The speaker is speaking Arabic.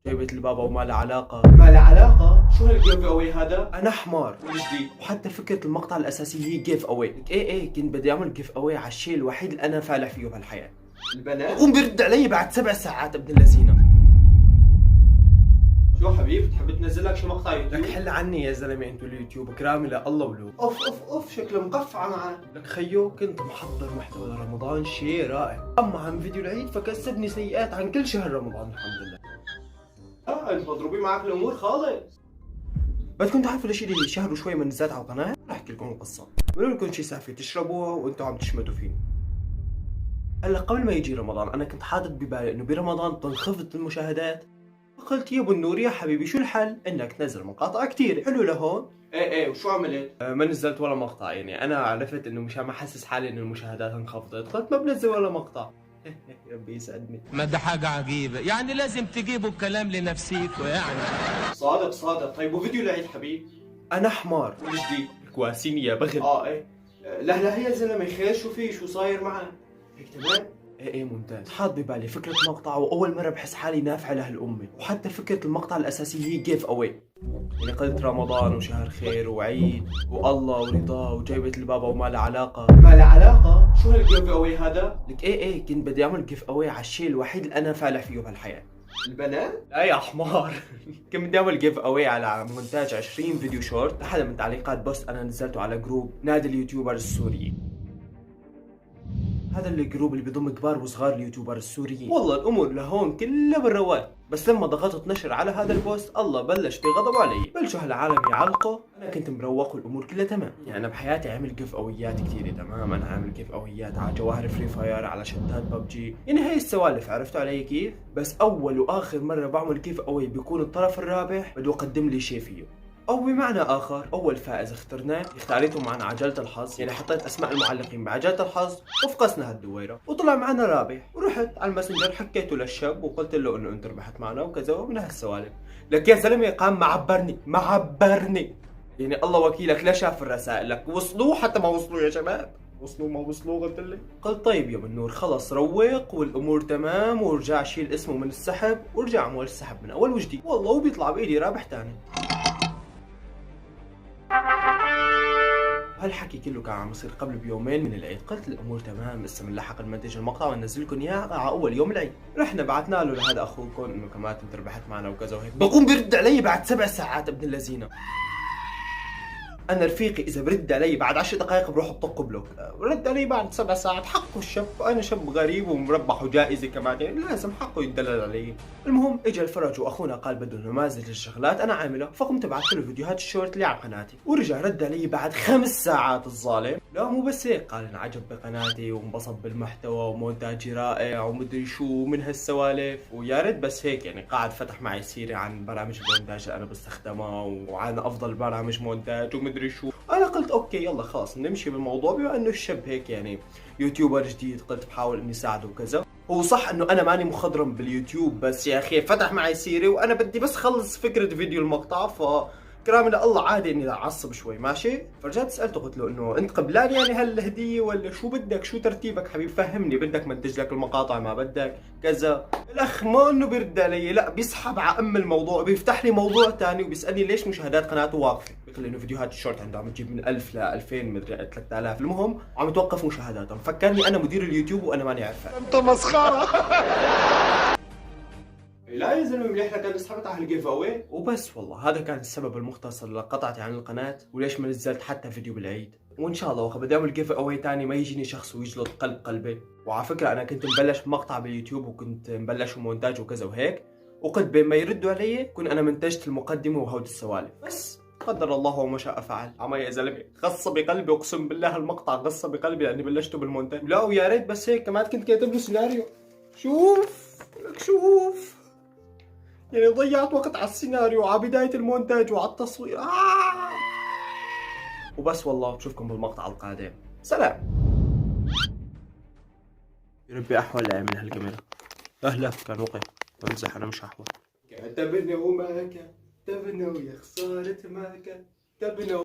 جايبة البابا وما لها علاقة. ما له علاقة؟ شو هالجيف اوي هذا؟ أنا حمار. جديد. وحتى فكرة المقطع الأساسي هي جيف أواي. إيه كنت بدي أعمل جيف أواي على الشيء الوحيد اللي أنا فالح فيه بهالحياة. البنات؟ قوم بيرد علي بعد 7 ساعات ابن اللذينة. شو حبيب تحب تنزل لك شو مقطع لك يوتيوب؟ حل عني يا زلمة، انتو اليوتيوب كرامي لله ولو. اوف شكله مقفعة معك. لك خيو كنت محضر محتوى لرمضان شيء رائع، اما عن فيديو العيد فكسبني سيئات عن كل شهر رمضان الحمد لله. انت مضروبين معك الامور خالص. بدكم تعرفوا ليش لي شهر وشوي من نزلت على القناة؟ رح احكي لكم القصة. بقول لكم شي سافة تشربوها وانتم عم تشمتوا فيني. هلا قبل ما يجي رمضان انا كنت حاطط ببالي انه برمضان تنخفض المشاهدات، فقلت يا ابو النور يا حبيبي شو الحل؟ انك تنزل مقاطع كثير. حلو لهون. ايه وشو عملت؟ ما نزلت ولا مقطع، يعني انا عرفت انه مشان ما احسس حالي انه المشاهدات انخفضت قلت ما بنزل ولا مقطع. ربي يسعدني. ما ده حاجة عجيبة، يعني لازم تجيبوا الكلام لنفسيكوا يعني. صادق. طيب وفيديو العيد حبيب؟ انا حمار. جديد. كواسيني يا بغل. ايه. لا يا زلمه خير شو في شو صاير معك؟ هيك تمام؟ ايه ممتاز. حاط ببالي فكرة مقطع واول مرة بحس حالي نافع لهالامة، وحتى فكرة المقطع الاساسي هي جيف اواي. يعني قلت رمضان وشهر خير وعيد والله ورضاه وجايبة البابا وما لها علاقة. ما له علاقة؟ شو هالجيف اوي هذا؟ لك ايه كنت بدي اعمل جيف اواي على الشيء الوحيد اللي انا فالح فيه بهالحياة. البنات؟ لا يا حمار. كنت بدي اعمل جيف اواي على مونتاج 20 فيديو شورت لحدا من تعليقات بوست انا نزلته على جروب نادي اليوتيوبر السوريين. هذا الجروب اللي بيضم كبار وصغار اليوتيوبر السوريين. والله الامور لهون كلها بالرواق، بس لما ضغطت نشر على هذا البوست الله بلش بغضب علي، بلشوا هالعالم يعلقوا. انا كنت مروق والامور كلها تمام، يعني انا بحياتي عامل جيف اويات كثيره تمام. انا عامل جيف اويات على جواهر فري فاير، على شتات ببجي، يعني هي السوالف عرفتوا علي كيف. بس اول واخر مره بعمل جيف اوي بيكون الطرف الرابح بده يقدم لي شيء فيه، او بمعنى اخر اول فائز اخترناه اختاريته معنا عجلة الحظ، يعني حطيت اسماء المعلقين بعجلة الحظ وفقسنا هالدويرة وطلع معنا رابح. ورحت على الماسنجر حكيته للشاب وقلت له انه انت ربحت معنا وكذا ومن هالسوالف. لك يا زلمه قام معبرني يعني الله وكيلك لا شاف الرسائل. لك وصلوا حتى ما وصلوا يا شباب، وصلوا ما وصلوا قلت لي. قلت طيب يا بالنور خلص روق والامور تمام، ورجع شيل اسمه من السحب ورجع عمل السحب من اول وجديد. والله وبيطلع بايدي رابح ثاني. هالحكي كله كان عم يصير قبل بيومين من العيد. قلت الامور تمام لسه بنلحق نمنتج المقطع وننزل لكم اياه على اول يوم العيد. رحنا بعثنا له لهذا اخوكم انه كمان انت ربحت معنا وكذا وهيك. بقوم بيرد علي بعد 7 ساعات ابن اللذينه. انا رفيقي اذا برد علي بعد 10 دقائق بروح بطق بلوك، رد علي بعد 7 ساعات حقه الشاب. انا شاب غريب ومربح وجائزه كمان، يعني لازم حقه يدلل علي. المهم اجى الفرج واخونا قال بده نماذج الشغلات انا عاملها، فقمت بعثت له فيديوهات الشورت اللي على قناتي، ورجع رد علي بعد 5 ساعات الظالم. لا مو بس هيك، قال انعجب بقناتي وانبسط بالمحتوى ومونتاجي رائع ومدري شو من هالسوالف. ويا ريت بس هيك، يعني قاعد فتح معي سيره عن برامج المونتاج اللي انا بستخدمها وعن افضل برامج مونتاج ومدري شو. انا قلت اوكي يلا خلاص نمشي بالموضوع، بما انه الشاب هيك يعني يوتيوبر جديد قلت بحاول اني ساعده وكذا. هو صح انه انا ماني مخضرم باليوتيوب، بس يا اخي فتح معي سيره وانا بدي بس خلص فكره فيديو المقطع، كرامي لله عادي اني اعصب شوي ماشي. فرجعت سالته قلت له انه انت قبلان يعني هالهديه ولا شو بدك، شو ترتيبك حبيب فهمني، بدك منتج لك المقاطع ما بدك كذا. الاخ ما انه بيرد علي، لا بيسحب على الموضوع، بيفتح لي موضوع ثاني وبيسالني ليش مشاهدات قناته واقفه. بيقول لي انه فيديوهات الشورت عنده عم تجيب من 1000 ل 2000 مدري 3000، المهم عم توقف مشاهداتهم. فكرني انا مدير اليوتيوب وانا ماني عارفه. انت مسخرة. لا يا زلمه منيح لك انا سحبت على هالجيف اوي وبس. والله هذا كان السبب المختصر لقطعتي عن القناة وليش ما نزلت حتى فيديو بالعيد. وان شاء الله وقت بدي اعمل جيف اوي ثاني ما يجيني شخص ويجلط قلبي. وعلى فكرة انا كنت مبلش مقطع باليوتيوب وكنت مبلش مونتاج وكذا وهيك، وقلت بين ما يردوا علي كون انا منتجت المقدمة وهود السوالف، بس قدر الله وما شاء فعل. عمي يا زلمه غصه بقلبي، اقسم بالله المقطع غصه بقلبي لاني بلشته بالمونتاج. لا ويا ريت بس هيك كمان كنت كاتب له سيناريو. شوف لك شوف، يعني ضيعت وقت على السيناريو وعلى بداية المونتاج وعلى التصوير. وبس. والله بشوفكم بالمقطع القادم. سلام. يا ربي احول لعي من هالكاميرا. اهلا كان وقت بمزح انا مش احول. كتبنا وما كتبنا ويا خسارة ما كتبنا.